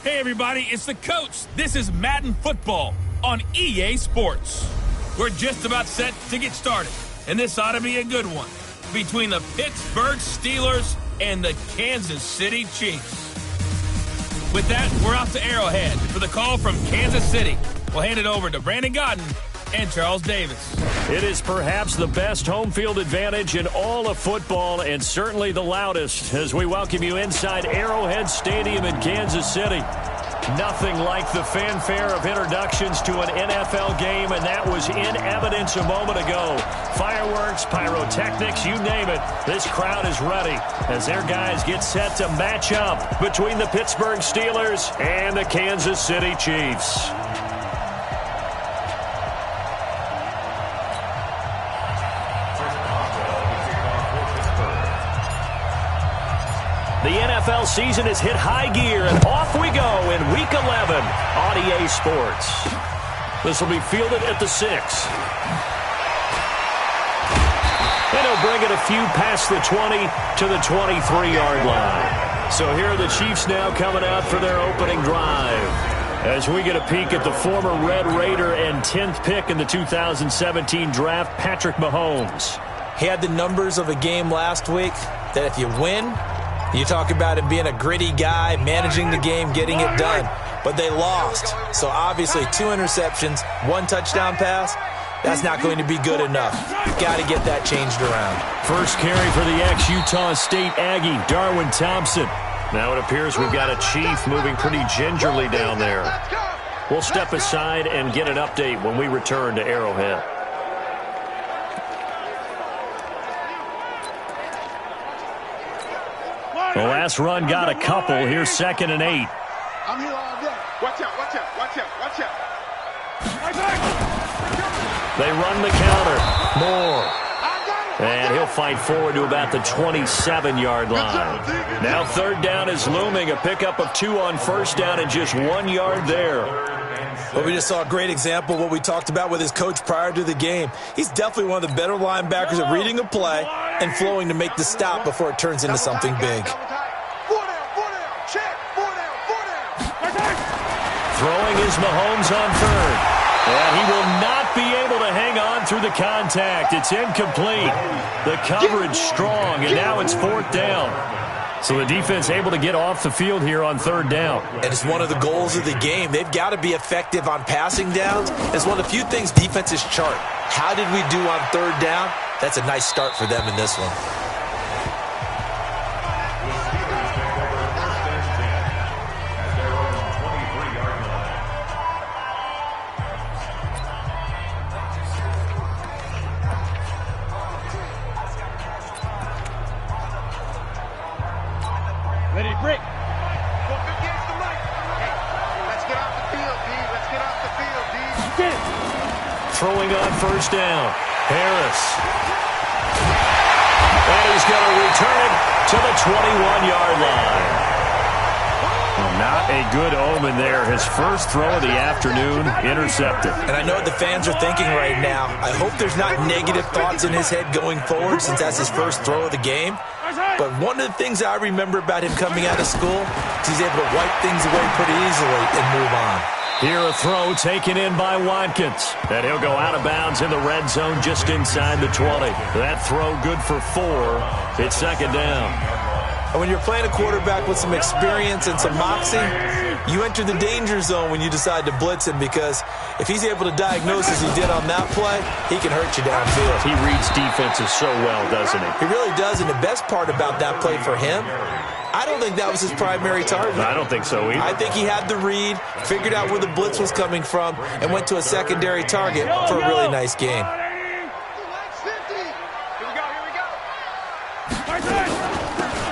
Hey everybody, it's the coach. This is Madden Football on EA Sports. We're just about set to get started, and this ought to be a good one between the Pittsburgh Steelers and the Kansas City Chiefs. With that, we're off to Arrowhead for the call from Kansas City. We'll hand it over to Brandon Godden and Charles Davis. It is perhaps the best home field advantage in all of football, and certainly the loudest, as we welcome you inside Arrowhead Stadium in Kansas City. Nothing like the fanfare of introductions to an NFL game, and that was in evidence a moment ago. Fireworks, pyrotechnics, you name it. This crowd is ready as their guys get set to match up between the Pittsburgh Steelers and the Kansas City Chiefs. The NFL season has hit high gear, and off we go in Week 11 on EA Sports. This will be fielded at the 6. And he'll bring it a few past the 20 to the 23-yard line. So here are the Chiefs now coming out for their opening drive, as we get a peek at the former Red Raider and 10th pick in the 2017 draft, Patrick Mahomes. He had the numbers of a game last week that if you win, you talk about him being a gritty guy, managing the game, getting it done. But they lost. So obviously 2 interceptions, 1 touchdown pass, that's not going to be good enough. Got to get that changed around. First carry for the ex-Utah State Aggie, Darwin Thompson. Now it appears we've got a Chief moving pretty gingerly down there. We'll step aside and get an update when we return to Arrowhead. The last run got a couple. Here's 2nd and 8. I'm here all day. Watch out, watch out, watch out, watch out. They run the counter. Moore. And he'll fight forward to about the 27-yard line. Now 3rd down is looming. A pickup of 2 on 1st down and just 1 yard there. Well, we just saw a great example of what we talked about with his coach prior to the game. He's definitely one of the better linebackers at reading a play and flowing to make the stop before it turns into something big. Throwing is Mahomes on 3rd. And he will not be able to hang on through the contact. It's incomplete. The coverage strong, and now it's 4th down. So the defense able to get off the field here on 3rd down. And it's one of the goals of the game. They've got to be effective on passing downs. It's one of the few things defenses chart. How did we do on 3rd down? That's a nice start for them in this one. Ready to break. Go against the right. Let's get off the field, D. Let's get off the field, D. Throwing on 1st down. Harris. And he's going to return it to the 21-yard line. Well, not a good omen there. His first throw of the afternoon intercepted. And I know what the fans are thinking right now. I hope there's not negative thoughts in his head going forward since that's his first throw of the game. But one of the things I remember about him coming out of school is he's able to wipe things away pretty easily and move on. Here a throw taken in by Watkins. And he'll go out of bounds in the red zone just inside the 20. That throw good for 4. It's 2nd down. And when you're playing a quarterback with some experience and some moxie, you enter the danger zone when you decide to blitz him, because if he's able to diagnose as he did on that play, he can hurt you downfield. He reads defenses so well, doesn't he? He really does, and the best part about that play for him, I don't think that was his primary target. I don't think so either. I think he had the read, figured out where the blitz was coming from, and went to a secondary target for a really nice game.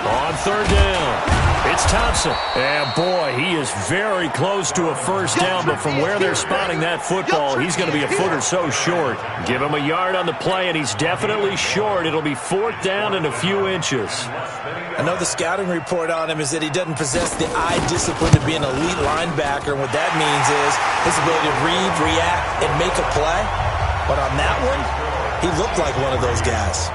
On 3rd down, it's Thompson. And boy, he is very close to a 1st down, but from where they're spotting that football, he's going to be a foot or so short. Give him a yard on the play, and he's definitely short. It'll be 4th down and a few inches. Another scouting report on him is that he doesn't possess the eye discipline to be an elite linebacker, and what that means is his ability to read, react, and make a play. But on that one, he looked like one of those guys.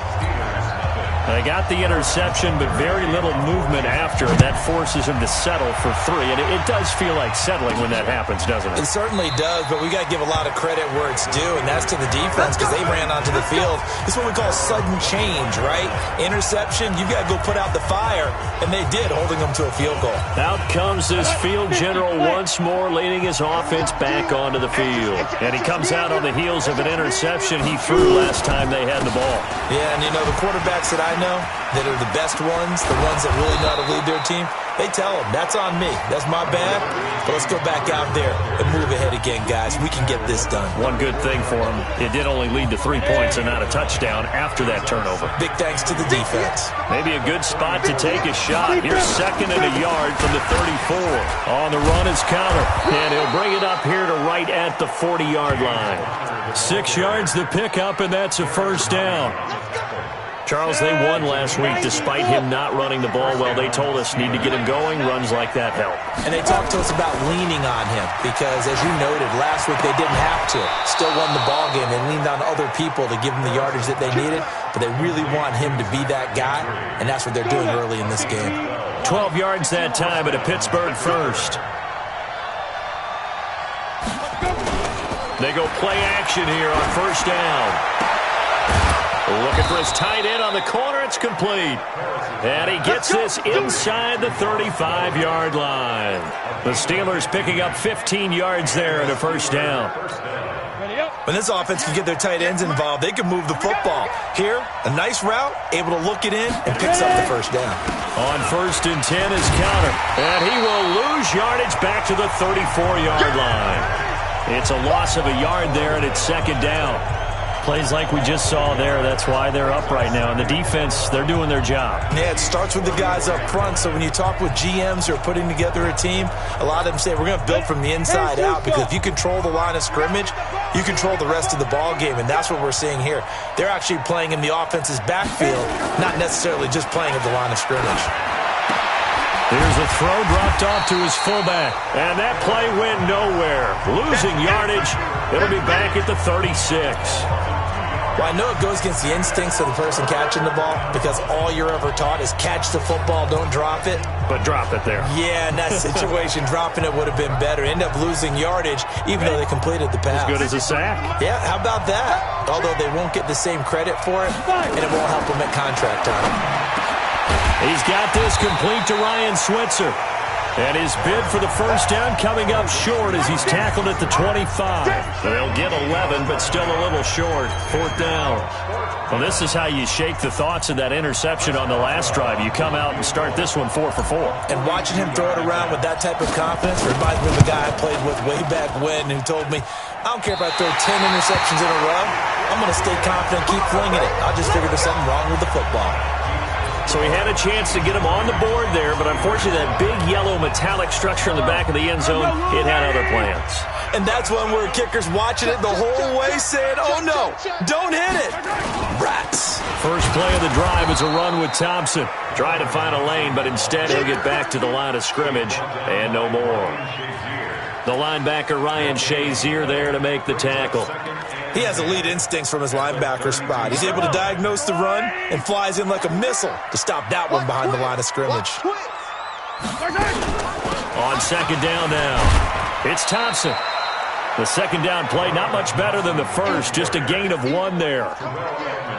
They got the interception, but very little movement after, and that forces him to settle for 3. And it does feel like settling when that happens, doesn't it? It certainly does, but we got to give a lot of credit where it's due, and that's to the defense because they ran onto the field. It's what we call sudden change, right? Interception, you've got to go put out the fire, and they did, holding them to a field goal. Out comes this field general once more, leading his offense back onto the field. And he comes out on the heels of an interception he threw last time they had the ball. Yeah, and you know, the quarterbacks that I know that are the best ones, the ones that really know how to lead their team, they tell them, that's on me. That's my bad. But let's go back out there and move ahead again, guys. We can get this done. One good thing for him, it did only lead to 3 points and not a touchdown after that turnover. Big thanks to the defense. Maybe a good spot to take a shot. Here's 2nd and a yard from the 34. On the run is Counter, and he'll bring it up here to right at the 40-yard line. 6 yards the pickup, and that's a first down. Charles, they won last week despite him not running the ball well. They told us need to get him going. Runs like that help. And they talked to us about leaning on him because, as you noted, last week they didn't have to. Still won the ball game. They leaned on other people to give them the yardage that they needed, but they really want him to be that guy, and that's what they're doing early in this game. 12 yards that time at a Pittsburgh first. They go play action here on first down. Looking for his tight end on the corner. It's complete. And he gets this inside the 35-yard line. The Steelers picking up 15 yards there at a first down. When this offense can get their tight ends involved, they can move the football. Here, a nice route, able to look it in, and picks up the first down. On 1st and 10 is Counter. And he will lose yardage back to the 34-yard line. It's a loss of a yard there, and it's 2nd down. Plays like we just saw there. That's why they're up right now. And the defense, they're doing their job. Yeah, it starts with the guys up front. So when you talk with GMs who are putting together a team, a lot of them say we're going to build from the inside out because if you control the line of scrimmage, you control the rest of the ball game. And that's what we're seeing here. They're actually playing in the offense's backfield, not necessarily just playing at the line of scrimmage. Here's a throw dropped off to his fullback. And that play went nowhere. Losing yardage. It'll be back at the 36. Well, I know it goes against the instincts of the person catching the ball because all you're ever taught is catch the football, don't drop it. But drop it there. Yeah, in that situation, dropping it would have been better. End up losing yardage even though they completed the pass. As good as a sack. Yeah, how about that? Although they won't get the same credit for it, and it won't help them at contract time. He's got this complete to Ryan Switzer. And his bid for the first down coming up short as he's tackled at the 25. They'll get 11, but still a little short. 4th down. Well, this is how you shake the thoughts of that interception on the last drive. You come out and start this one 4 for 4. And watching him throw it around with that type of confidence reminds me of a guy I played with way back when who told me, I don't care if I throw 10 interceptions in a row. I'm going to stay confident, keep flinging it. I'll just figure there's something wrong with the football. So he had a chance to get him on the board there, but unfortunately that big yellow metallic structure in the back of the end zone, it had other plans. And that's one where kicker's watching it the whole way saying, oh no, don't hit it. Rats. First play of the drive is a run with Thompson. Try to find a lane, but instead he'll get back to the line of scrimmage and no more. The linebacker Ryan Shazier there to make the tackle. He has elite instincts from his linebacker spot. He's able to diagnose the run and flies in like a missile to stop that one behind the line of scrimmage. On 2nd down now, it's Thompson. The 2nd down play, not much better than the first, just a gain of 1 there.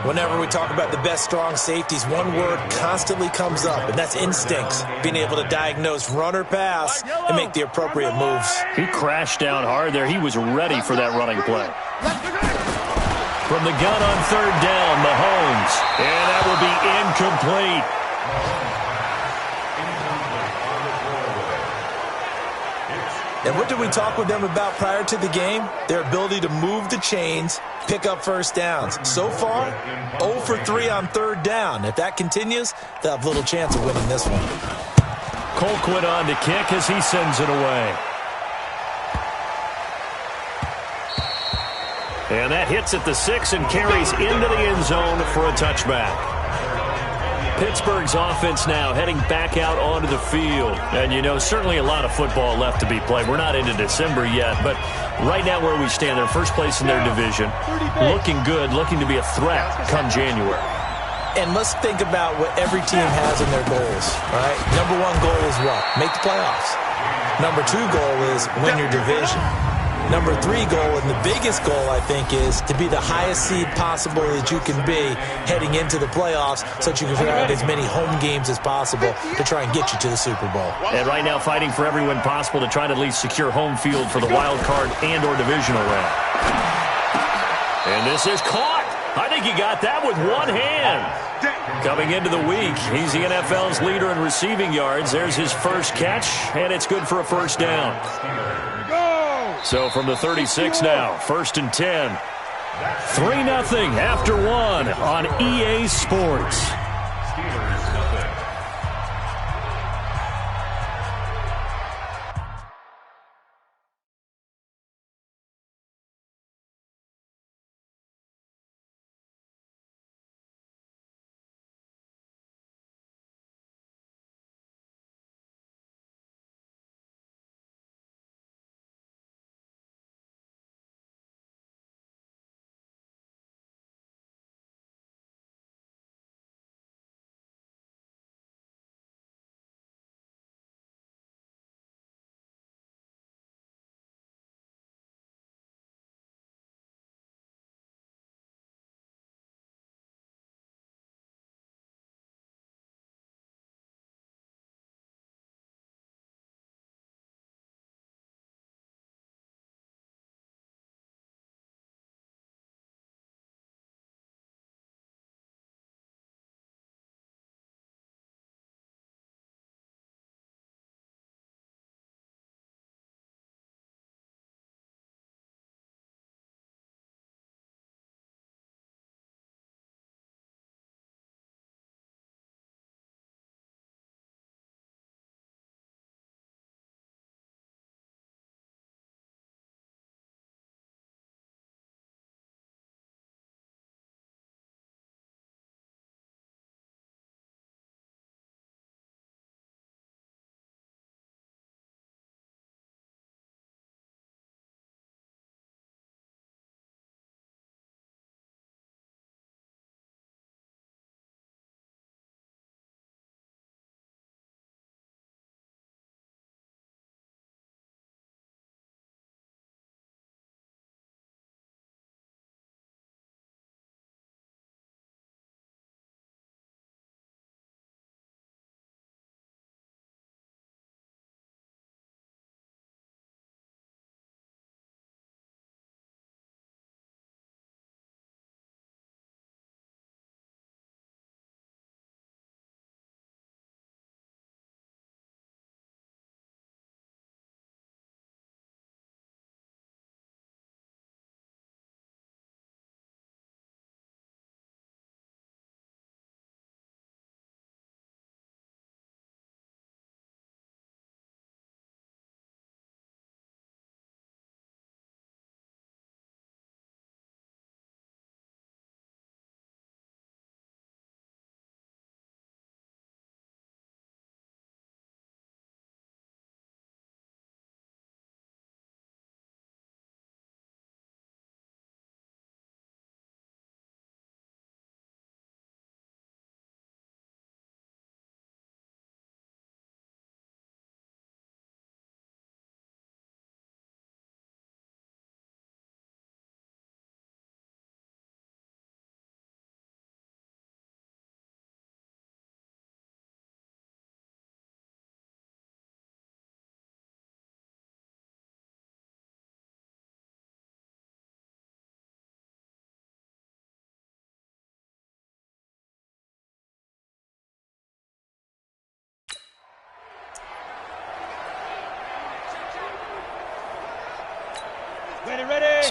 Whenever we talk about the best strong safeties, one word constantly comes up, and that's instincts. Being able to diagnose run or pass and make the appropriate moves. He crashed down hard there. He was ready for that running play. From the gun on 3rd down, Mahomes. And that will be incomplete. And what did we talk with them about prior to the game? Their ability to move the chains, pick up first downs. So far, 0 for 3 on 3rd down. If that continues, they'll have little chance of winning this one. Colquitt on to kick as he sends it away. And that hits at the 6 and carries into the end zone for a touchback. Pittsburgh's offense now heading back out onto the field. And, you know, certainly a lot of football left to be played. We're not into December yet, but right now where we stand, they're first place in their division. Looking good, looking to be a threat come January. And let's think about what every team has in their goals, right? Number one goal is what? Make the playoffs. Number two goal is win your division. Number three goal, and the biggest goal, I think, is to be the highest seed possible that you can be heading into the playoffs so that you can have as many home games as possible to try and get you to the Super Bowl. And right now fighting for every win possible to try to at least secure home field for the wild card and or divisional round. And this is caught. I think he got that with one hand. Coming into the week, he's the NFL's leader in receiving yards. There's his first catch, and it's good for a first down. So from the 36 now, 1st and 10. 3-0 after one on EA Sports.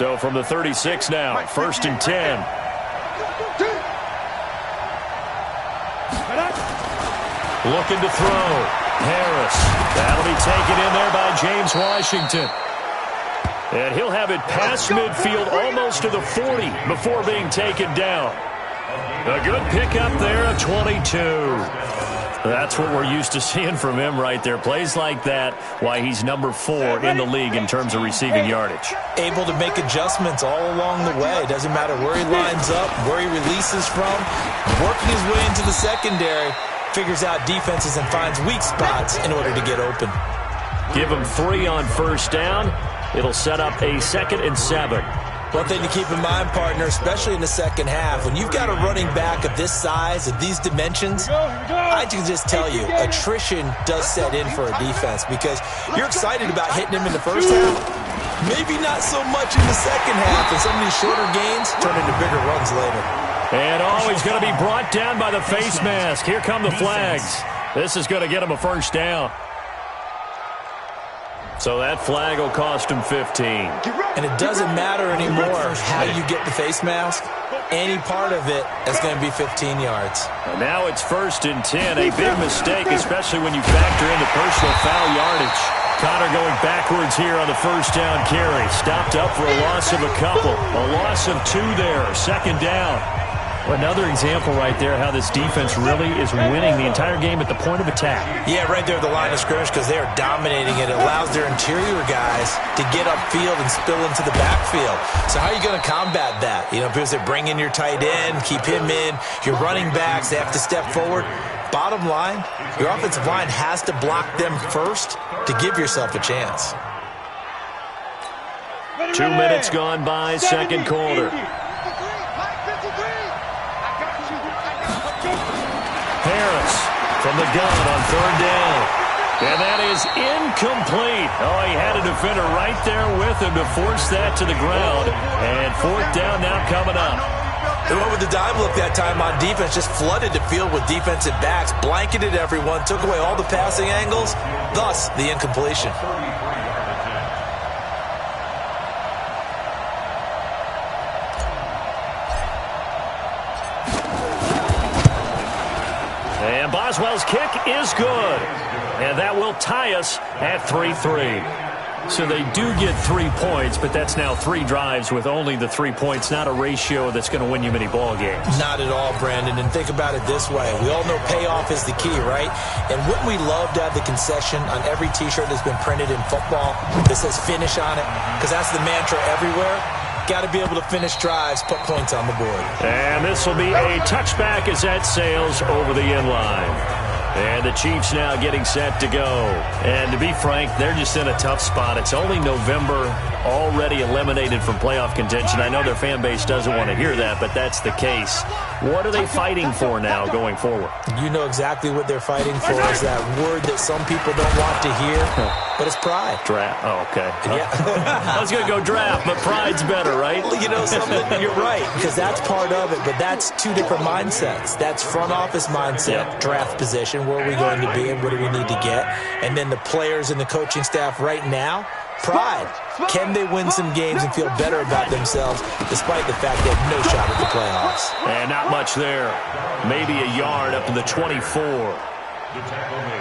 So from the 36 now, 1st and 10. Looking to throw. Harris. That'll be taken in there by James Washington. And he'll have it past midfield almost to the 40 before being taken down. A good pickup there, a 22. That's what we're used to seeing from him right there. Plays like that, why he's number 4 in the league in terms of receiving yardage. Able to make adjustments all along the way. Doesn't matter where he lines up, where he releases from. Working his way into the secondary, figures out defenses and finds weak spots in order to get open. Give him 3 on first down. It'll set up a 2nd and 7. One thing to keep in mind, partner, especially in the second half, when you've got a running back of this size, of these dimensions, I can just tell you, attrition does set in for a defense because you're excited about hitting him in the first half, maybe not so much in the second half, and some of these shorter gains turn into bigger runs later. And he's going to be brought down by the face mask. Here come the flags. This is going to get him a first down. So that flag will cost him 15. And it doesn't matter anymore how you get the face mask. Any part of it is going to be 15 yards. And now it's 1st and 10. A big mistake, especially when you factor in the personal foul yardage. Connor going backwards here on the first down carry. Stopped up for a loss of a couple. A loss of 2 there. 2nd down. Another example right there how this defense really is winning the entire game at the point of attack. Yeah, right there at the line of scrimmage because they are dominating it. It allows their interior guys to get upfield and spill into the backfield. So how are you going to combat that? You know, because they bring in your tight end, keep him in. Your running backs, they have to step forward. Bottom line, your offensive line has to block them first to give yourself a chance. 2 minutes gone by, second quarter. Harris from the gun on 3rd down. And that is incomplete. Oh, he had a defender right there with him to force that to the ground. And 4th down now coming up. They went with the dime look that time on defense, just flooded the field with defensive backs, blanketed everyone, took away all the passing angles, thus the incompletion. And Boswell's kick is good. And that will tie us at 3-3. So they do get 3 points, but that's now 3 drives with only the 3 points, not a ratio that's going to win you many ball games. Not at all, Brandon. And think about it this way. We all know payoff is the key, right? And wouldn't we love to have the concession on every T-shirt that's been printed in football that says finish on it? Because that's the mantra everywhere. Got to be able to finish drives, put points on the board. And this will be a touchback as that sails over the end line. And the Chiefs now getting set to go. And to be frank, they're just in a tough spot. It's only November, already eliminated from playoff contention. I know their fan base doesn't want to hear that, but that's the case. What are they fighting for now going forward? You know exactly what they're fighting for is that word that some people don't want to hear, but it's pride. Draft. Oh, okay. Yeah. I was going to go draft, but pride's better, right? Well, you know something? You're right, because that's part of it, but that's 2 different mindsets. That's front office mindset, draft position, where are we going to be and what do we need to get? And then the players and the coaching staff right now, pride. Can they win some games and feel better about themselves despite the fact they have no shot at the playoffs? And not much there. Maybe a yard up to the 24.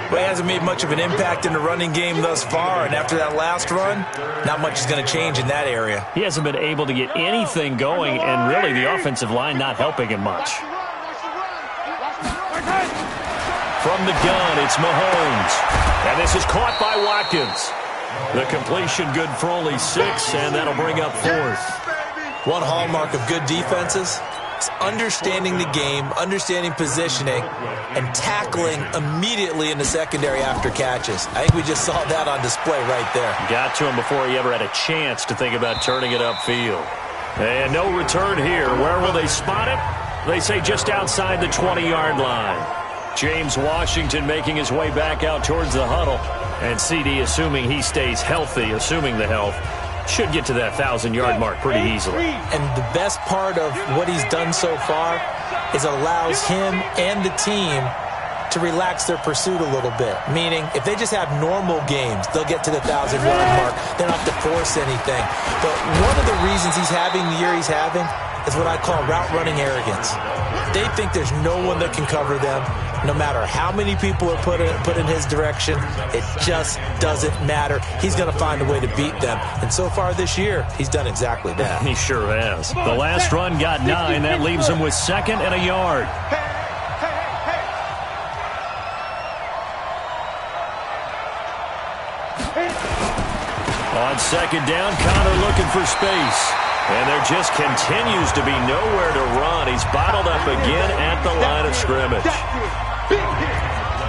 But he hasn't made much of an impact in the running game thus far, and after that last run, not much is going to change in that area. He hasn't been able to get anything going, and really the offensive line not helping him much. From the gun, it's Mahomes. And this is caught by Watkins. The completion good for only 6, and that'll bring up 4th. One hallmark of good defenses is understanding the game, understanding positioning, and tackling immediately in the secondary after catches. I think we just saw that on display right there. Got to him before he ever had a chance to think about turning it upfield. And no return here. Where will they spot it? They say just outside the 20-yard line. James Washington making his way back out towards the huddle. And CD, assuming he stays healthy, assuming the health, should get to that 1,000-yard mark pretty easily. And the best part of what he's done so far is allows him and the team to relax their pursuit a little bit. Meaning, if they just have normal games, they'll get to the 1,000-yard mark. They don't have to force anything. But one of the reasons he's having the year he's having is what I call route running arrogance. They think there's no one that can cover them. No matter how many people are put in his direction, it just doesn't matter. He's going to find a way to beat them. And so far this year, he's done exactly that. He sure has. The last run got 9. That leaves him with 2nd and a yard. On second down, Connor looking for space. And there just continues to be nowhere to run. He's bottled up again at the line of scrimmage.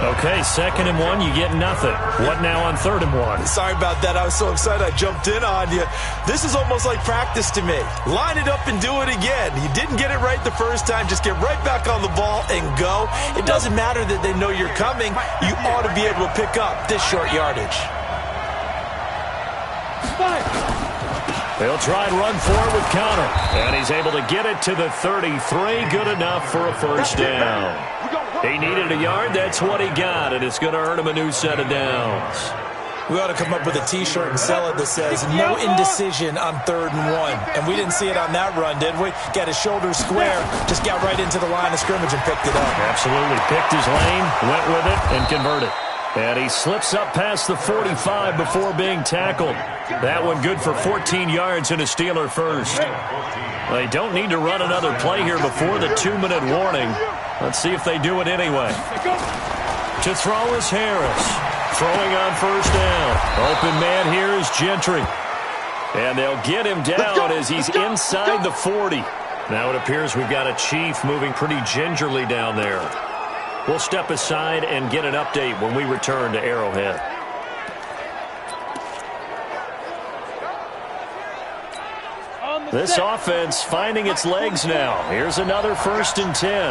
Okay, 2nd and 1, you get nothing. What now on 3rd and 1? Sorry about that. I was so excited I jumped in on you. This is almost like practice to me. Line it up and do it again. You didn't get it right the first time. Just get right back on the ball and go. It doesn't matter that they know you're coming. You ought to be able to pick up this short yardage. They'll try and run forward with Connor. And he's able to get it to the 33. Good enough for a first down. He needed a yard. That's what he got. And it's going to earn him a new set of downs. We ought to come up with a T-shirt and sell it that says, no indecision on 3rd and 1. And we didn't see it on that run, did we? Got his shoulders square, just got right into the line of scrimmage and picked it up. Absolutely. Picked his lane, went with it, and converted. And he slips up past the 45 before being tackled. That one good for 14 yards and a Steeler first. They don't need to run another play here before the 2-minute warning. Let's see if they do it anyway. To throw is Harris. Throwing on first down. Open man here is Gentry. And they'll get him down as he's inside the 40. Now it appears we've got a Chief moving pretty gingerly down there. We'll step aside and get an update when we return to Arrowhead. This offense finding its legs now. Here's another 1st and 10.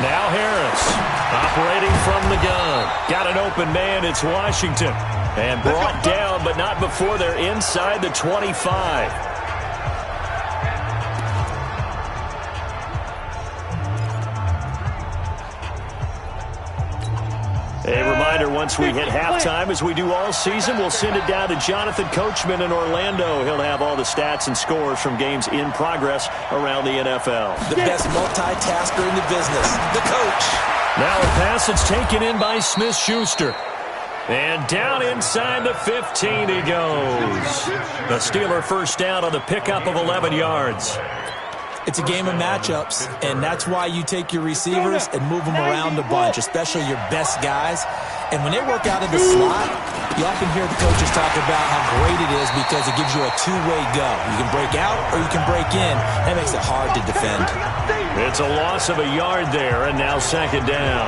Now Harris operating from the gun. Got an open man. It's Washington. And brought down, but not before they're inside the 25. A reminder, once we hit halftime, as we do all season, we'll send it down to Jonathan Coachman in Orlando. He'll have all the stats and scores from games in progress around the NFL. The best multitasker in the business, the coach. Now a pass that's taken in by Smith-Schuster. And down inside the 15 he goes. The Steeler first down on the pickup of 11 yards. It's a game of matchups, and that's why you take your receivers and move them around a bunch, especially your best guys. And when they work out of the slot, you often hear the coaches talk about how great it is because it gives you a two-way go. You can break out or you can break in. That makes it hard to defend. It's a loss of a yard there, and now 2nd down.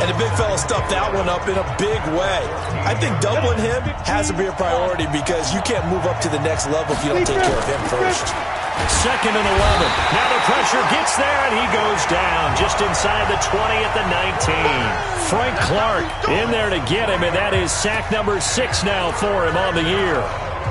And the big fella stuffed that one up in a big way. I think doubling him has to be a priority because you can't move up to the next level if you don't take care of him first. 2nd and 11. Now the pressure gets there, and he goes down just inside the 20 at the 19. Frank Clark in there to get him, and that is sack number 6 now for him on the year.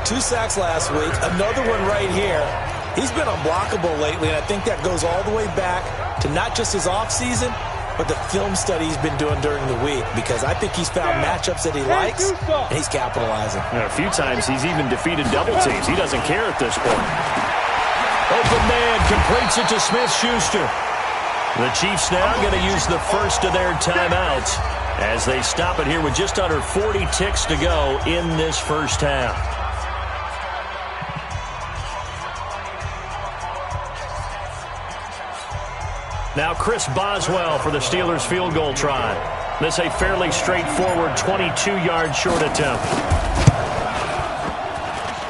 2 sacks last week, another one right here. He's been unblockable lately, and I think that goes all the way back to not just his offseason, but the film study he's been doing during the week, because I think he's found matchups that he likes, and he's capitalizing. A few times he's even defeated double teams. He doesn't care at this point. Open man completes it to Smith-Schuster. The Chiefs now going to use the first of their timeouts as they stop it here with just under 40 ticks to go in this first half. Now Chris Boswell for the Steelers field goal try. This a fairly straightforward 22-yard short attempt.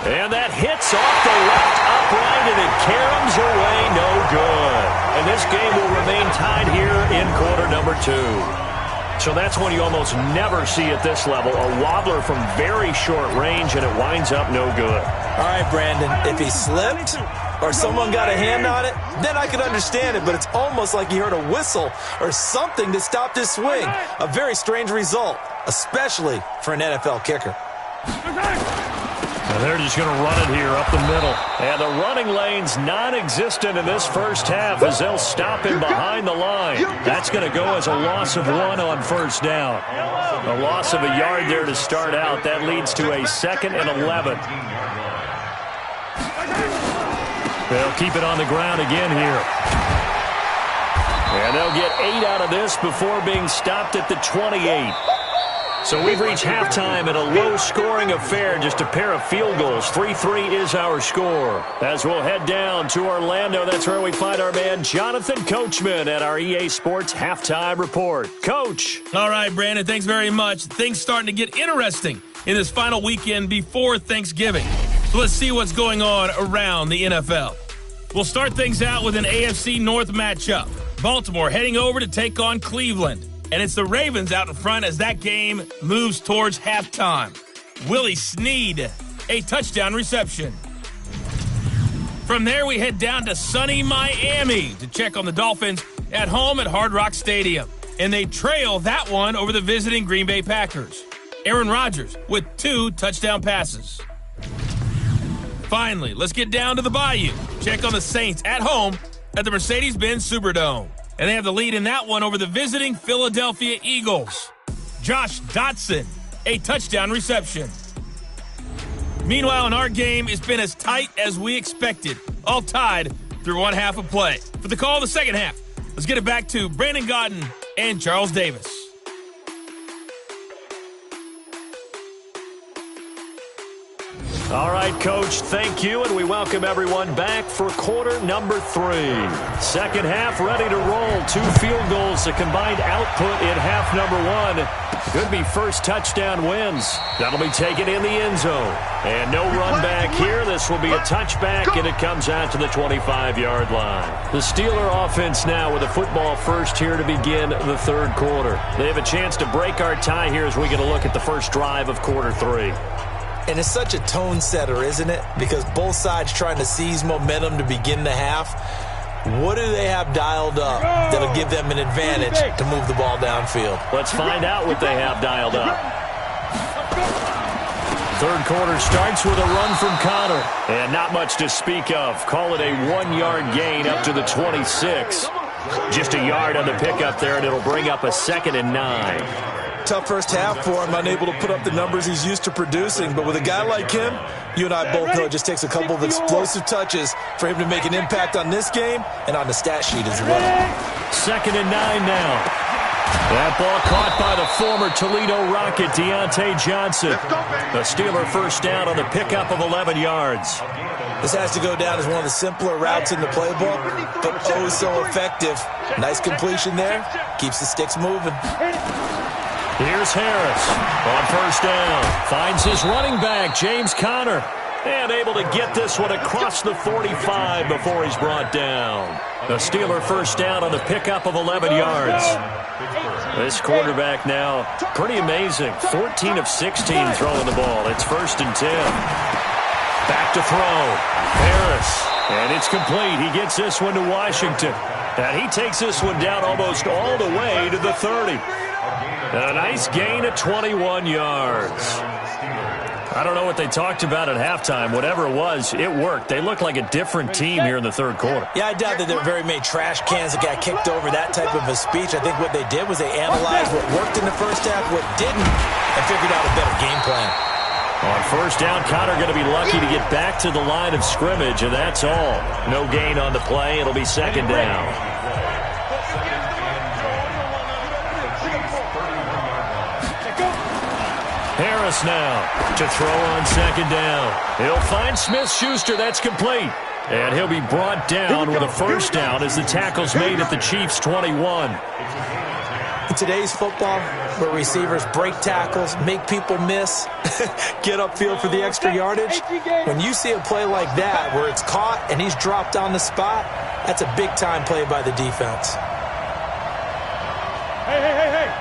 And that hits off the left upright, and it caroms away no good. And this game will remain tied here in quarter number 2. So that's one you almost never see at this level. A wobbler from very short range, and it winds up no good. All right, Brandon, if he slipped or someone got a hand on it, then I could understand it, but it's almost like he heard a whistle or something that stopped his swing. A very strange result, especially for an NFL kicker. And they're just going to run it here up the middle. And the running lane's non-existent in this first half as they'll stop him behind the line. That's going to go as a loss of 1 on first down. A loss of a yard there to start out. That leads to a 2nd and 11. They'll keep it on the ground again here. And they'll get 8 out of this before being stopped at the 28. So we've reached halftime in a low-scoring affair, just a pair of field goals. 3-3 is our score. As we'll head down to Orlando, that's where we find our man Jonathan Coachman at our EA Sports Halftime Report. Coach. All right, Brandon, thanks very much. Things starting to get interesting in this final weekend before Thanksgiving. So let's see what's going on around the NFL. We'll start things out with an AFC North matchup. Baltimore heading over to take on Cleveland. And it's the Ravens out in front as that game moves towards halftime. Willie Snead, a touchdown reception. From there, we head down to sunny Miami to check on the Dolphins at home at Hard Rock Stadium. And they trail that one over the visiting Green Bay Packers. Aaron Rodgers with 2 touchdown passes. Finally, let's get down to the Bayou. Check on the Saints at home at the Mercedes-Benz Superdome. And they have the lead in that one over the visiting Philadelphia Eagles. Josh Dotson, a touchdown reception. Meanwhile, in our game, it's been as tight as we expected, all tied through one half of play. For the call of the second half, let's get it back to Brandon Godden and Charles Davis. All right, Coach, thank you, and we welcome everyone back for quarter number 3. Second half ready to roll. 2 field goals, a combined output in half number 1. Could be first touchdown wins. That'll be taken in the end zone. And no run back here. This will be a touchback, and it comes out to the 25-yard line. The Steeler offense now with a football first here to begin the third quarter. They have a chance to break our tie here as we get a look at the first drive of quarter 3. And it's such a tone setter, isn't it? Because both sides trying to seize momentum to begin the half. What do they have dialed up that'll give them an advantage to move the ball downfield? Let's find out what they have dialed up. Third quarter starts with a run from Connor. And not much to speak of. Call it a 1-yard gain up to the 26. Just a yard on the pickup there, and it'll bring up a 2nd and 9. Tough first half for him, unable to put up the numbers he's used to producing. But with a guy like him, you and I both know it just takes a couple of explosive touches for him to make an impact on this game and on the stat sheet as well. 2nd and 9 now. That ball caught by the former Toledo Rocket, Deontay Johnson. The Steeler first down on the pickup of 11 yards. This has to go down as one of the simpler routes in the playbook, but oh so effective. Nice completion there. Keeps the sticks moving. Here's Harris on first down. Finds his running back, James Conner. And able to get this one across the 45 before he's brought down. The Steeler first down on the pickup of 11 yards. This quarterback now, pretty amazing. 14 of 16 throwing the ball. It's 1st and 10. Back to throw. Harris. And it's complete. He gets this one to Washington. And he takes this one down almost all the way to the 30. A nice gain of 21 yards. I don't know what they talked about at halftime. Whatever it was, it worked. They look like a different team here in the third quarter. Yeah, I doubt that there were very many trash cans that got kicked over, that type of a speech. I think what they did was they analyzed what worked in the first half, what didn't, and figured out a better game plan. On first down, Connor going to be lucky to get back to the line of scrimmage, and that's all. No gain on the play. It'll be 2nd down. Harris now to throw on 2nd down. He'll find Smith-Schuster. That's complete. And he'll be brought down with a first down as the tackle's made at the Chiefs' 21. In today's football, where receivers break tackles, make people miss, get upfield for the extra yardage, when you see a play like that where it's caught and he's dropped on the spot, that's a big-time play by the defense. Hey.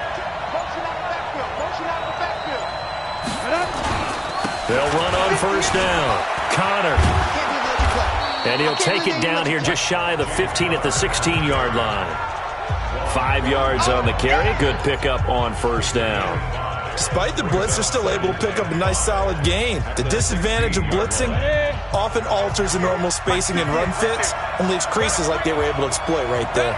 They'll run on first down. Connor. And he'll take it down here just shy of the 15 at the 16-yard line. 5 yards on the carry. Good pickup on first down. Despite the blitz, they're still able to pick up a nice solid gain. The disadvantage of blitzing often alters the normal spacing and run fits and leaves creases like they were able to exploit right there.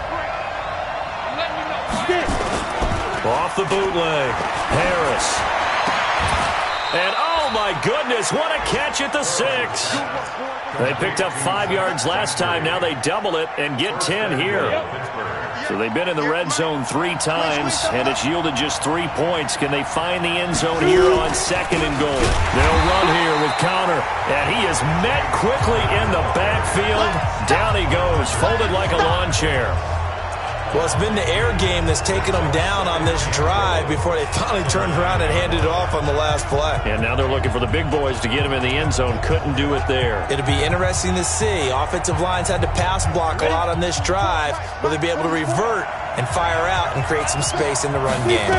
Off the bootleg. Harris. And oh my goodness, what a catch at the 6. They picked up 5 yards last time. Now they double it and get 10 here. So they've been in the red zone 3 times, and it's yielded just 3 points. Can they find the end zone here on 2nd and goal? They'll run here with counter, and he is met quickly in the backfield. Down he goes, folded like a lawn chair. Well, it's been the air game that's taken them down on this drive before they finally turned around and handed it off on the last play. And now they're looking for the big boys to get him in the end zone. Couldn't do it there. It'll be interesting to see. Offensive lines had to pass block a lot on this drive. Will they be able to revert and fire out and create some space in the run game?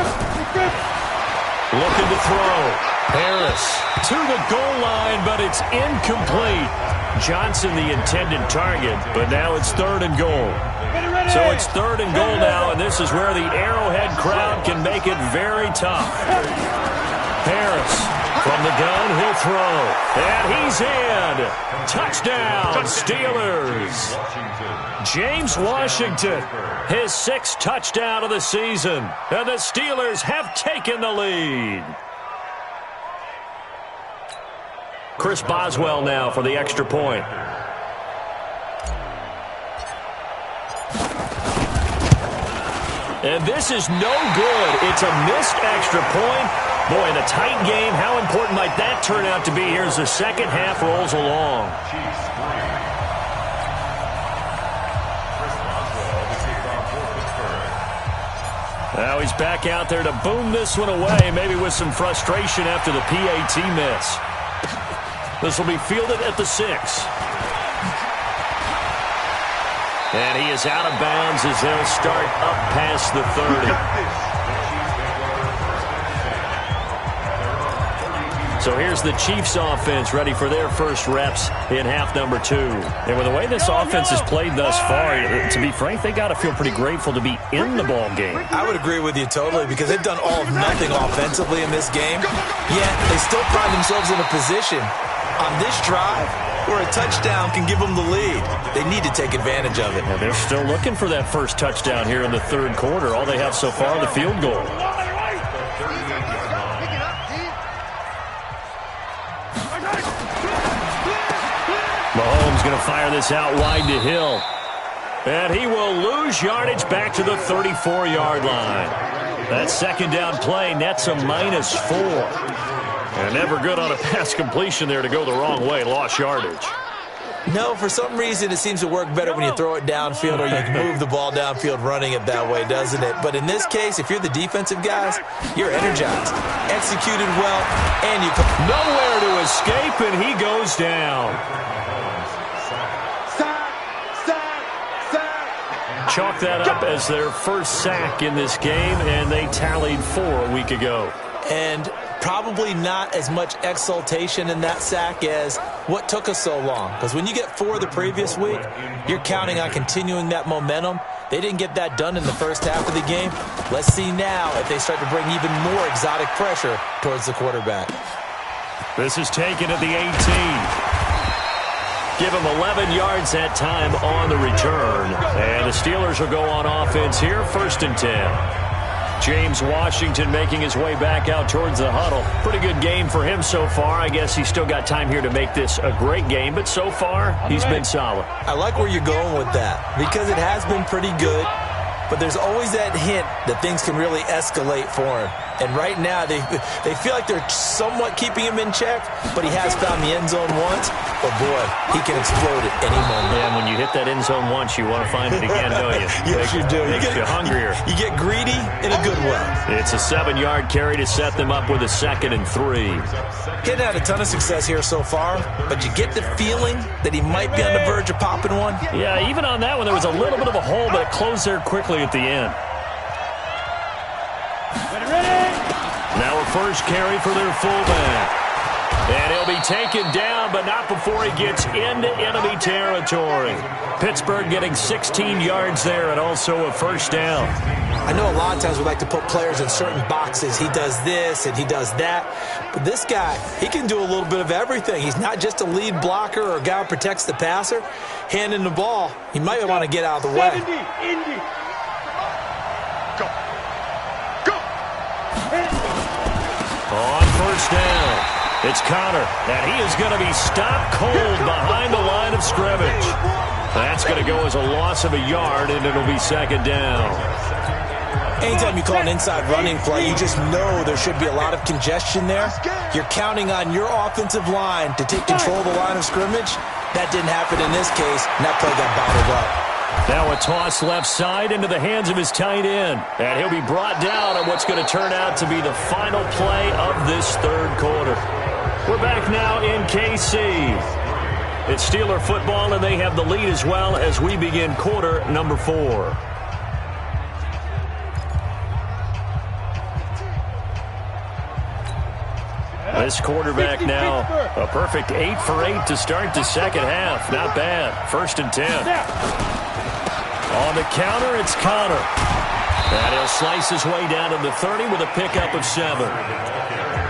Looking to throw. Harris to the goal line, but it's incomplete. Johnson the intended target, but now it's 3rd and goal. So it's 3rd and goal now, and this is where the Arrowhead crowd can make it very tough. Harris from the gun, he'll throw. And he's in. Touchdown, Steelers. James Washington, his 6th touchdown of the season. And the Steelers have taken the lead. Chris Boswell now for the extra point. And this is no good. It's a missed extra point. Boy, in a tight game, how important might that turn out to be here as the second half rolls along? Now he's back out there to boom this one away, maybe with some frustration after the PAT miss. This will be fielded at the 6. And he is out of bounds as they'll start up past the 30. So here's the Chiefs offense ready for their first reps in half number 2. And with the way this offense has played thus far, to be frank, they got to feel pretty grateful to be in the ball game. I would agree with you totally because they've done all of nothing offensively in this game. Yet they still find themselves in a position on this drive where a touchdown can give them the lead. They need to take advantage of it. And they're still looking for that first touchdown here in the 3rd quarter. All they have so far, the field goal. Mahomes going to fire this out wide to Hill. And he will lose yardage back to the 34-yard line. That 2nd down play nets a -4. And never good on a pass completion there to go the wrong way. Lost yardage. No, for some reason it seems to work better when you throw it downfield or you can move the ball downfield running it that way, doesn't it? But in this case, if you're the defensive guys, you're energized. Executed well, and you come nowhere to escape, and he goes down. Chalk that up as their first sack in this game, and they tallied 4 a week ago. And probably not as much exultation in that sack as what took us so long. Because when you get 4 the previous week, you're counting on continuing that momentum. They didn't get that done in the first half of the game. Let's see now if they start to bring even more exotic pressure towards the quarterback. This is taken at the 18. Give him 11 yards that time on the return. And the Steelers will go on offense here, 1st and 10. James Washington making his way back out towards the huddle. Pretty good game for him so far. I guess he's still got time here to make this a great game, but so far, he's been solid. I like where you're going with that because it has been pretty good, but there's always that hint that things can really escalate for him. And right now, they feel like they're somewhat keeping him in check, but he has found the end zone once. But, boy, he can explode at any moment. Yeah, and when you hit that end zone once, you want to find it again, don't you? Yes, you do. Makes you hungrier. You get greedy in a good way. It's a 7-yard carry to set them up with a 2nd and 3. He's had a ton of success here so far, but you get the feeling that he might be on the verge of popping one. Yeah, even on that one, there was a little bit of a hole, but it closed there quickly at the end. Now a first carry for their fullback. And he'll be taken down, but not before he gets into enemy territory. Pittsburgh getting 16 yards there and also a first down. I know a lot of times we like to put players in certain boxes. He does this and he does that. But this guy, he can do a little bit of everything. He's not just a lead blocker or a guy who protects the passer. Handing the ball, he might want to get out of the way. On first down, It's Connor, and he is going to be stopped cold behind the line of scrimmage. That's going to go as a loss of a yard, and it'll be second down. Anytime you call an inside running play, you just know there should be a lot of congestion there. You're counting on your offensive line to take control of the line of scrimmage. That didn't happen in this case, and that play got bottled up. Now a toss left side into the hands of his tight end. And he'll be brought down on what's going to turn out to be the final play of this third quarter. We're back now in KC. It's Steeler football, and they have the lead as well as we begin quarter number 4. This quarterback now, a perfect 8 for 8 to start the second half. Not bad. 1st and 10. On the counter, it's Connor. And he'll slice his way down to the 30 with a pickup of 7.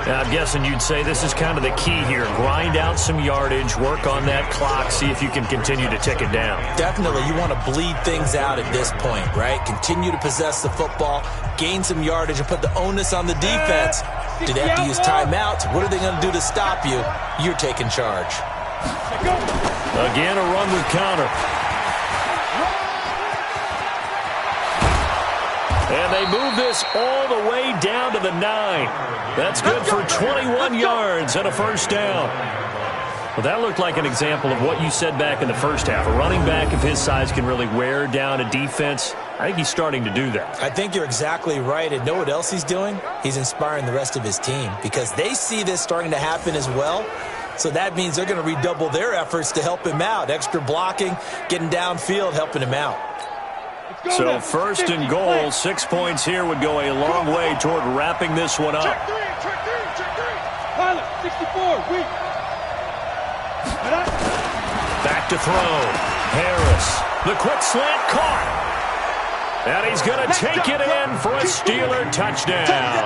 Now, I'm guessing you'd say this is kind of the key here. Grind out some yardage, work on that clock, see if you can continue to tick it down. Definitely. You want to bleed things out at this point, right? Continue to possess the football, gain some yardage, and put the onus on the defense. Do they have to use timeouts? What are they going to do to stop you? You're taking charge. Again, a run with Connor. And they move this all the way down to the 9. That's good for 21 yards and a first down. Well, that looked like an example of what you said back in the first half. A running back of his size can really wear down a defense. I think he's starting to do that. I think you're exactly right. And know what else he's doing? He's inspiring the rest of his team because they see this starting to happen as well. So that means they're going to redouble their efforts to help him out. Extra blocking, getting downfield, helping him out. So 1st and goal, 6 points here would go a long way toward wrapping this one up. Check three. Pilot, 64, weak. Back to throw. Harris, the quick slant caught. And he's going to take it in for a Steeler touchdown.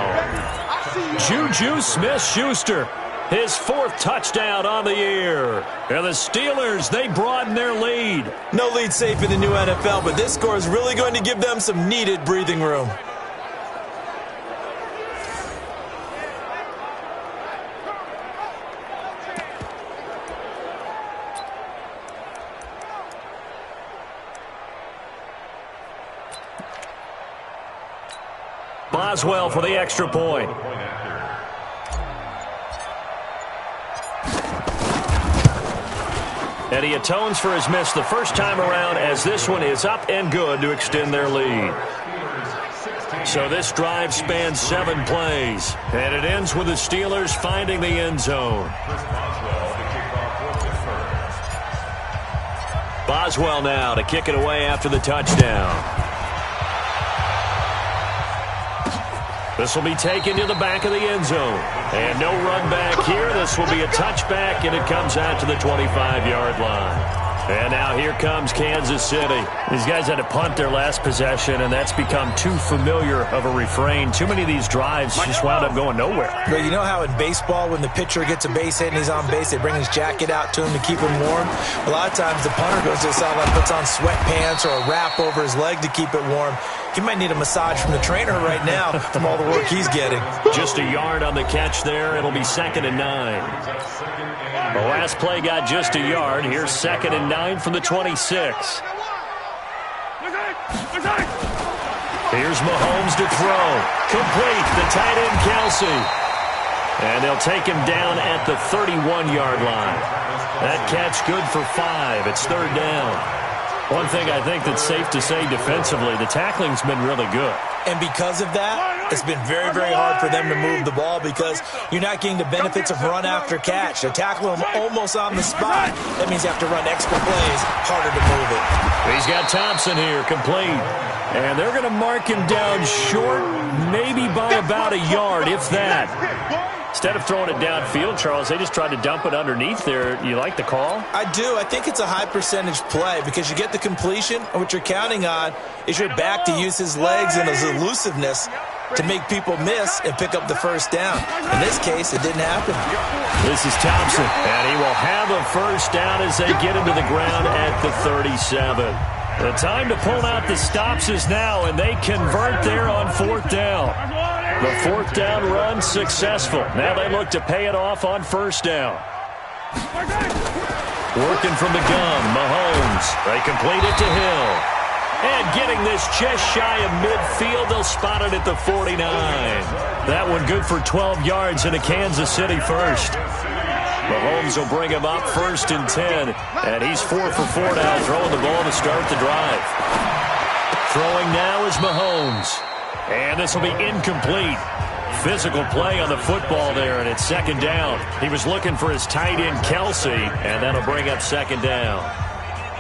Juju Smith-Schuster, his 4th touchdown on the year. And the Steelers, they broaden their lead. No lead safe in the new NFL, but this score is really going to give them some needed breathing room. Boswell for the extra point. And he atones for his miss the first time around as this one is up and good to extend their lead. So this drive spans 7 plays. And it ends with the Steelers finding the end zone. Boswell now to kick it away after the touchdown. This will be taken to the back of the end zone. And no run back here. This will be a touchback, and it comes out to the 25-yard line. And now here comes Kansas City. These guys had to punt their last possession, and that's become too familiar of a refrain. Too many of these drives just wound up going nowhere. Well, you know how in baseball, when the pitcher gets a base hit and he's on base, they bring his jacket out to him to keep him warm? A lot of times the punter goes to the sideline, puts on sweatpants or a wrap over his leg to keep it warm. He might need a massage from the trainer right now from all the work he's getting. Just a yard on the catch there. It'll be 2nd and 9. The last play got just a yard. Here's 2nd and 9 from the 26. Here's Mahomes to throw. Complete. The tight end, Kelsey. And they'll take him down at the 31-yard line. That catch good for 5. It's 3rd down. One thing I think that's safe to say defensively, the tackling's been really good. And because of that, it's been very, very hard for them to move the ball because you're not getting the benefits of run after catch. They tackle him almost on the spot. That means you have to run extra plays, harder to move it. He's got Thompson here, complete. And they're going to mark him down short, maybe by about a yard, if that. Instead of throwing it downfield, Charles, they just tried to dump it underneath there. You like the call? I do. I think it's a high percentage play because you get the completion, and what you're counting on is your back to use his legs and his elusiveness to make people miss and pick up the first down. In this case, it didn't happen. This is Thompson, and he will have a first down as they get him to the ground at the 37. The time to pull out the stops is now, and they convert there on 4th down. The fourth down run successful. Now they look to pay it off on first down. Working from the gun, Mahomes. They complete it to Hill. And getting this just shy of midfield, they'll spot it at the 49. That one good for 12 yards into Kansas City first. Mahomes will bring him up first and 10. And he's 4 for 4 now, throwing the ball to start the drive. Throwing now is Mahomes. And this will be incomplete. Physical play on the football there, and it's second down. He was looking for his tight end, Kelsey, and that'll bring up second down.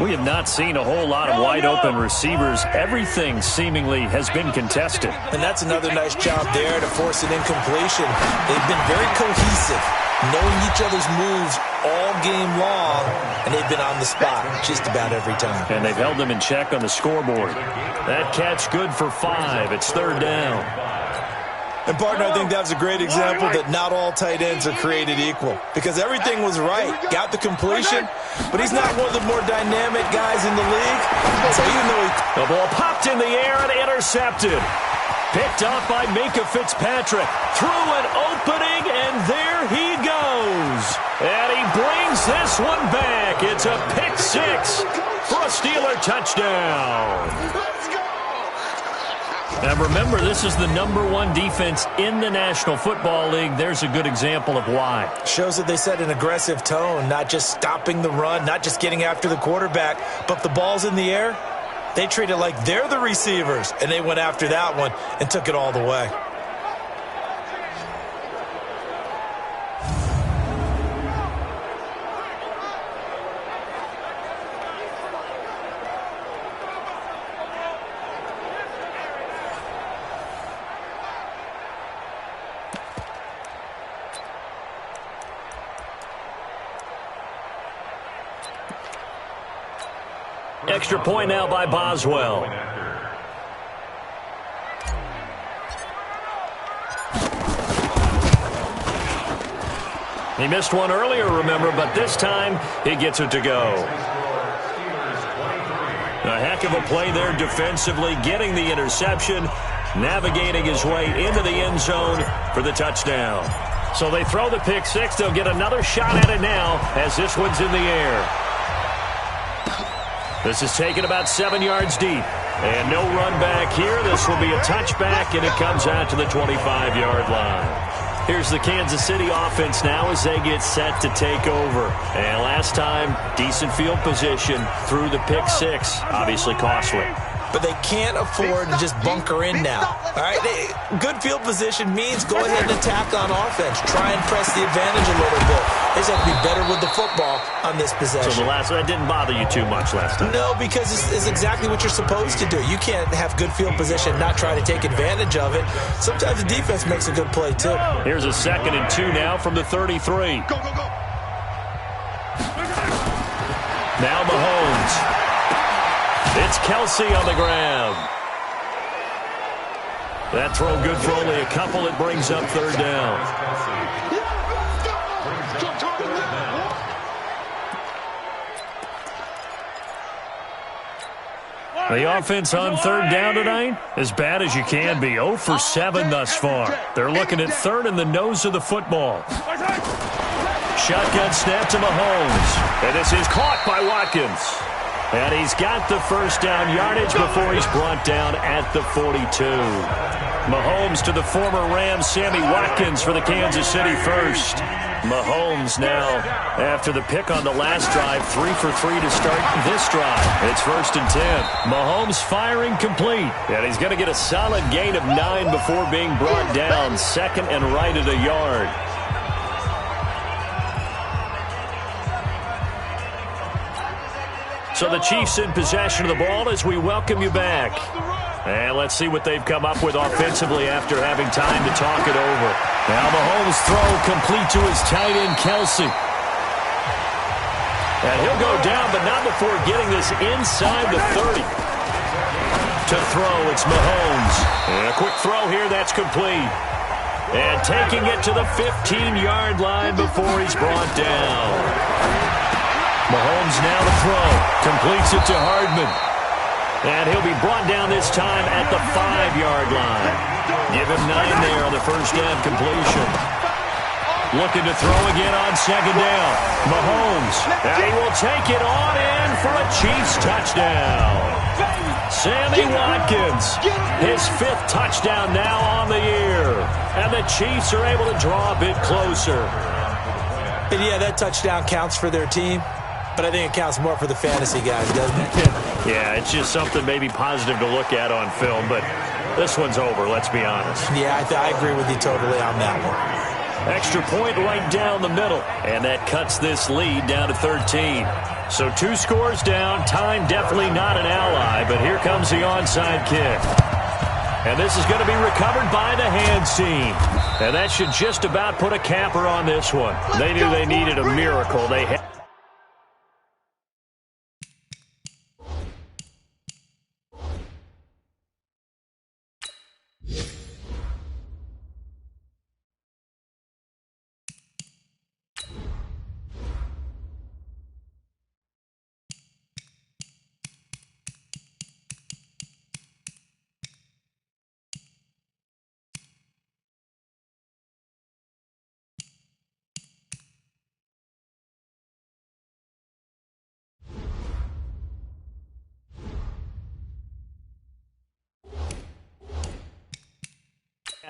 We have not seen a whole lot of wide-open receivers. Everything seemingly has been contested. And that's another nice job there to force an incompletion. They've been very cohesive, knowing each other's moves all game long, and they've been on the spot just about every time. And they've held them in check on the scoreboard. That catch good for 5. It's third down. And, partner, I think that's a great example that not all tight ends are created equal, because everything was right. Got the completion, but he's not one of the more dynamic guys in the league. So even though the ball popped in the air and intercepted. Picked up by Minkah Fitzpatrick. Through an opening, and there he goes. And he brings this one back. It's a pick 6 for a Steeler touchdown. Now remember, this is the #1 defense in the National Football League. There's a good example of why. Shows that they set an aggressive tone, not just stopping the run, not just getting after the quarterback, but if the ball's in the air, they treat it like they're the receivers, and they went after that one and took it all the way. Extra point now by Boswell. He missed one earlier, remember, but this time he gets it to go. A heck of a play there defensively, getting the interception, navigating his way into the end zone for the touchdown. So they throw the pick 6. They'll get another shot at it now as this one's in the air. This is taken about 7 yards deep. And no run back here. This will be a touchback, and it comes out to the 25-yard line. Here's the Kansas City offense now as they get set to take over. And last time, decent field position through the pick 6. Obviously costly. But they can't afford to just bunker in now. All right, good field position means go ahead and attack on offense. Try and press the advantage a little bit. They just have to be better with the football on this possession. So the last one, that didn't bother you too much last time? No, because it's exactly what you're supposed to do. You can't have good field position and not try to take advantage of it. Sometimes the defense makes a good play, too. Here's a 2nd and 2 now from the 33. Go, go, go. Now Mahomes. It's Kelsey on the ground. That throw good for only a couple. It brings up third down. The offense on third down tonight, as bad as you can be. 0 for 7 thus far. They're looking at third in the nose of the football. Shotgun snap to Mahomes. And this is caught by Watkins. And he's got the first down yardage before he's brought down at the 42. Mahomes to the former Rams, Sammy Watkins for the Kansas City first. Mahomes now, after the pick on the last drive, 3 for 3 to start this drive. It's 1st and 10. Mahomes firing complete. And he's going to get a solid gain of 9 before being brought down. 2nd and right at a yard. So the Chiefs in possession of the ball as we welcome you back. And let's see what they've come up with offensively after having time to talk it over. Now Mahomes' throw complete to his tight end, Kelsey. And he'll go down, but not before getting this inside the 30. To throw, it's Mahomes. And a quick throw here, that's complete. And taking it to the 15-yard line before he's brought down. Mahomes now to throw. Completes it to Hardman. And he'll be brought down this time at the 5-yard line. Give him 9 there on the first down completion. Looking to throw again on second down. Mahomes, and he will take it on in for a Chiefs touchdown. Sammy Watkins, his 5th touchdown now on the year. And the Chiefs are able to draw a bit closer. And yeah, that touchdown counts for their team, but I think it counts more for the fantasy guys, doesn't it? Yeah, it's just something maybe positive to look at on film, but this one's over, let's be honest. Yeah, I agree with you totally on that one. Extra point right down the middle, and that cuts this lead down to 13. So 2 scores down, time definitely not an ally, but here comes the onside kick. And this is going to be recovered by the hands team. And that should just about put a capper on this one. They knew they needed a miracle. They had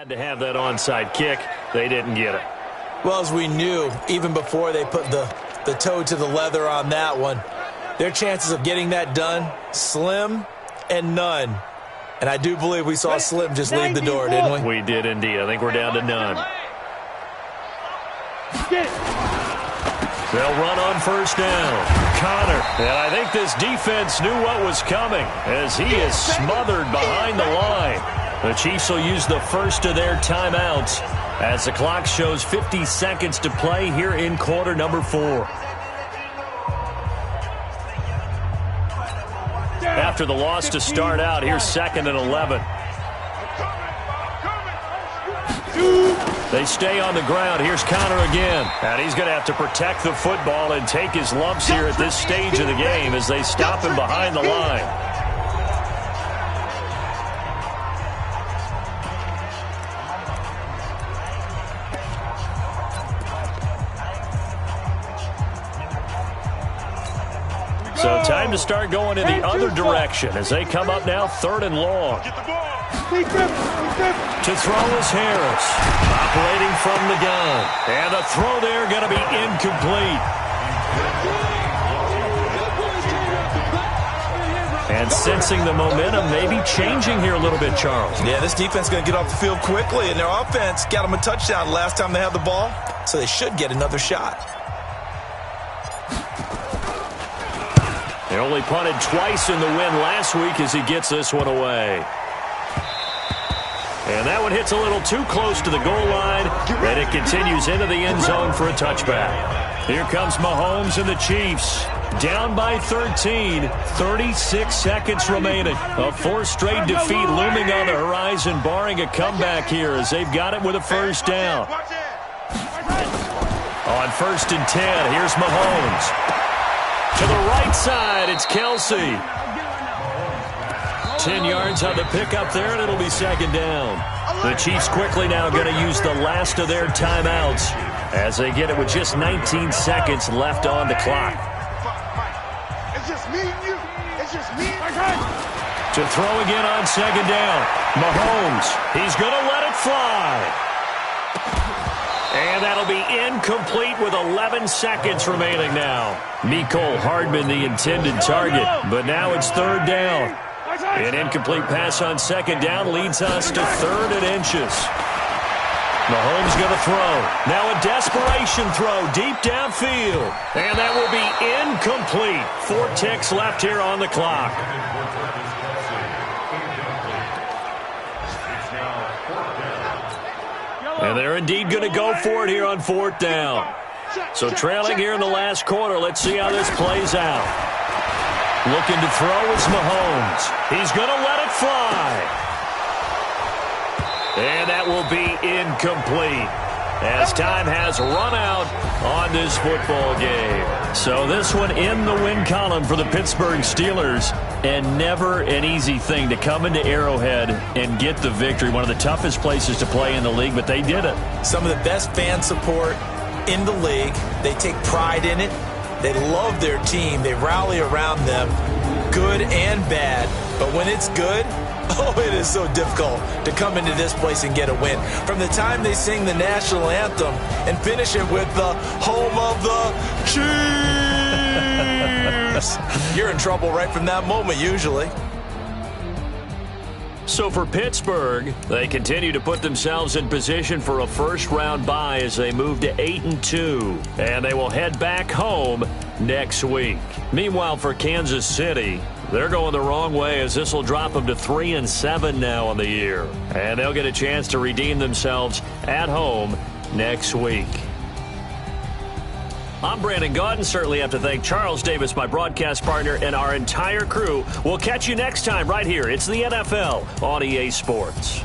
to have that onside kick. They didn't get it. Well, as we knew, even before they put the toe to the leather on that one, their chances of getting that done, slim and none. And I do believe we saw Slim just leave the door, didn't we? We did indeed. I think we're down to none. They'll run on first down. Connor. And I think this defense knew what was coming as he is smothered behind the line. The Chiefs will use the first of their timeouts as the clock shows 50 seconds to play here in quarter number 4. After the loss to start out, here's 2nd and 11. They stay on the ground. Here's Connor again. And he's going to have to protect the football and take his lumps here at this stage of the game as they stop him behind the line. So time to start going in the other direction as they come up now 3rd and long. To throw is Harris. Operating from the gun. And the throw there going to be incomplete. And sensing the momentum maybe changing here a little bit, Charles. Yeah, this defense is going to get off the field quickly, and their offense got them a touchdown last time they had the ball, so they should get another shot. They only punted twice in the win last week as he gets this one away. And that one hits a little too close to the goal line, and it continues into the end zone for a touchback. Here comes Mahomes and the Chiefs. Down by 13, 36 seconds remaining. A 4th straight defeat looming on the horizon, barring a comeback here as they've got it with a first down. On 1st and 10, here's Mahomes. To the right side, it's Kelsey. 10 yards on the pickup there, and it'll be 2nd down. The Chiefs quickly now going to use the last of their timeouts as they get it with just 19 seconds left on the clock. It's just me and you. It's just me and you. To throw again on 2nd down. Mahomes, he's going to let it fly. And that'll be incomplete with 11 seconds remaining now. Mecole Hardman, the intended target, but now it's 3rd down. An incomplete pass on 2nd down leads us to 3rd and inches. Mahomes going to throw. Now a desperation throw deep downfield. And that will be incomplete. 4 ticks left here on the clock. And they're indeed going to go for it here on 4th down. So trailing here in the last quarter. Let's see how this plays out. Looking to throw is Mahomes. He's going to let it fly. And that will be incomplete. as time has run out on this football game. So this one in the win column for the Pittsburgh Steelers, and never an easy thing to come into Arrowhead and get the victory. One of the toughest places to play in the league, but they did it. Some of the best fan support in the league. They take pride in it. They love their team. They rally around them, good and bad. But when it's good, oh, it is so difficult to come into this place and get a win. From the time they sing the national anthem and finish it with the home of the Chiefs, you're in trouble right from that moment usually. So for Pittsburgh, they continue to put themselves in position for a first-round bye as they move to 8-2, and they will head back home next week. Meanwhile, for Kansas City, they're going the wrong way as this will drop them to 3-7 now on the year, and they'll get a chance to redeem themselves at home next week. I'm Brandon Gaudin. Certainly have to thank Charles Davis, my broadcast partner, and our entire crew. We'll catch you next time right here. It's the NFL on EA Sports.